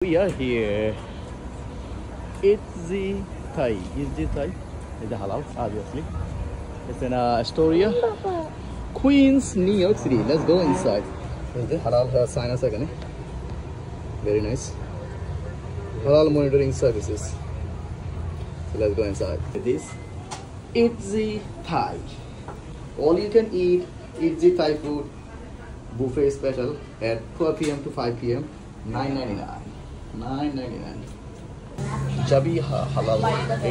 We are here. Itzy Thai. Itzy Thai is the halal, obviously. It's in Astoria, Queens, New York City. Let's go inside. There's the halal sign us again. Very nice. Halal monitoring services. So let's go inside. This Itzy Thai. All you can eat Itzy Thai food. Buffet special at 12 p.m. to 5 p.m. $9.99. $9.99. Jabi halal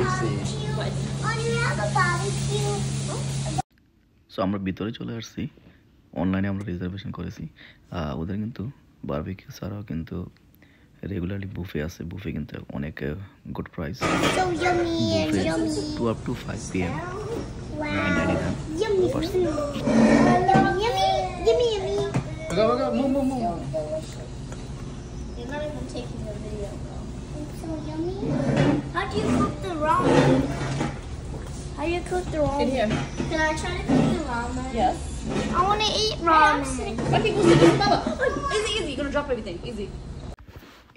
Itzy. So আমরা ভিতরে চলে আসছি। অনলাইনে আমরা reservation করেছি। ওদের কিন্তু barbecue ছাড়াও কিন্তু রেগুলারলি বুফে আছে। বুফে কিন্তু অনেক good price. Buffet 12 to 5 p.m. $9.99. You're not even taking the video, though. It's so yummy. How do you cook the ramen? How do you cook the ramen? In here. Can I try to cook the ramen? Yes. I want to eat ramen. Okay, go sit. Baba. Easy, easy. You're gonna drop everything. Easy.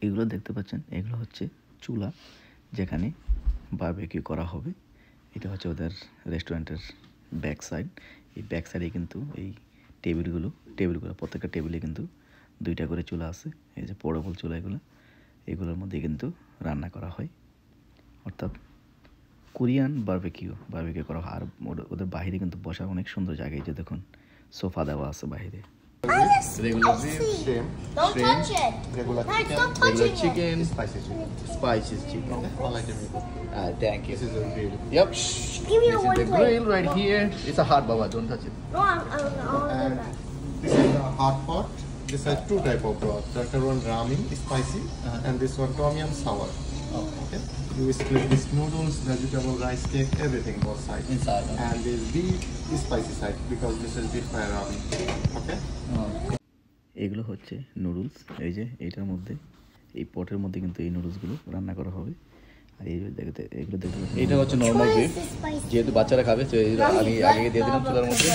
এগুলো দেখতে পাচ্ছেন, এগুলো হচ্ছে চুলা যেখানে barbecue করা হবে। এটা হচ্ছে ওদের রেস্টুরেন্টের ব্যাক সাইড। এই ব্যাক সাইডে কিন্তু এই টেবিলগুলো প্রত্যেকটা টেবিলে কিন্তু দুইটা করে চুলা আছে। এই যে পোর্টেবল চুলা এগুলোর মধ্যে কিন্তু রান্না করা হয়, অর্থাৎ কোরিয়ান বারবিকিউ করা হয়। আর ওদের বাইরে কিন্তু বসার অনেক সুন্দর জায়গা। এই যে দেখুন সোফা দেওয়া আছে বাইরে। Regular beef, shrimp, Don't touch it. regular Guys, chicken, stop touching chicken, spicy chicken. spicy chicken. All item you cook. Thank you. This is a grill. Yep. Give me This a is one the plate. grill right here. It's a hot, Baba. Don't touch it. No, I And this is a hot pot. This has two type of broth. The other one ramen, spicy, and this one tom yum sour. Okay. You split this noodles, vegetable, rice cake, everything both sides. Inside. And this beef is spicy side because this is beef fry ramen. Okay. এগুলো হচ্ছে noodles. এই যে এইটার মধ্যে, এই পটের মধ্যে কিন্তু এই নুডলসগুলো রান্না করা হবে। আর এই এগুলো দেখতে এটা হচ্ছে নর্মাল বিফ, যেহেতু বাচ্চারা খাবে তো আমি আগে দিয়ে দিলাম চুলার মধ্যে।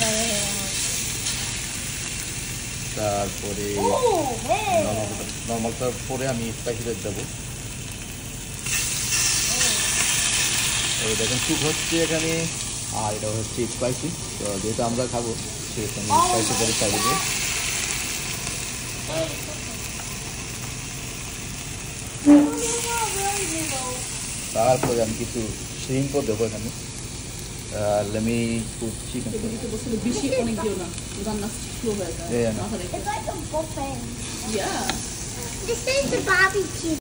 তারপরে নর্মালটার পরে আমি স্পাইসিটা দেবো। এই দেখেন স্যুপ হচ্ছে এখানে, আর এটা হচ্ছে স্পাইসি। তো যেহেতু আমরা খাবো সেহেতু আমি স্পাইসি করে খাবো। তারপরে আমি কিছু শ্রিম্পও দেবো এখানে। লেমি চিকেন বেশি অনেক দিও না, রান্না স্লো হয়ে যায়। It's like a buffet. Yeah. This is the barbecue.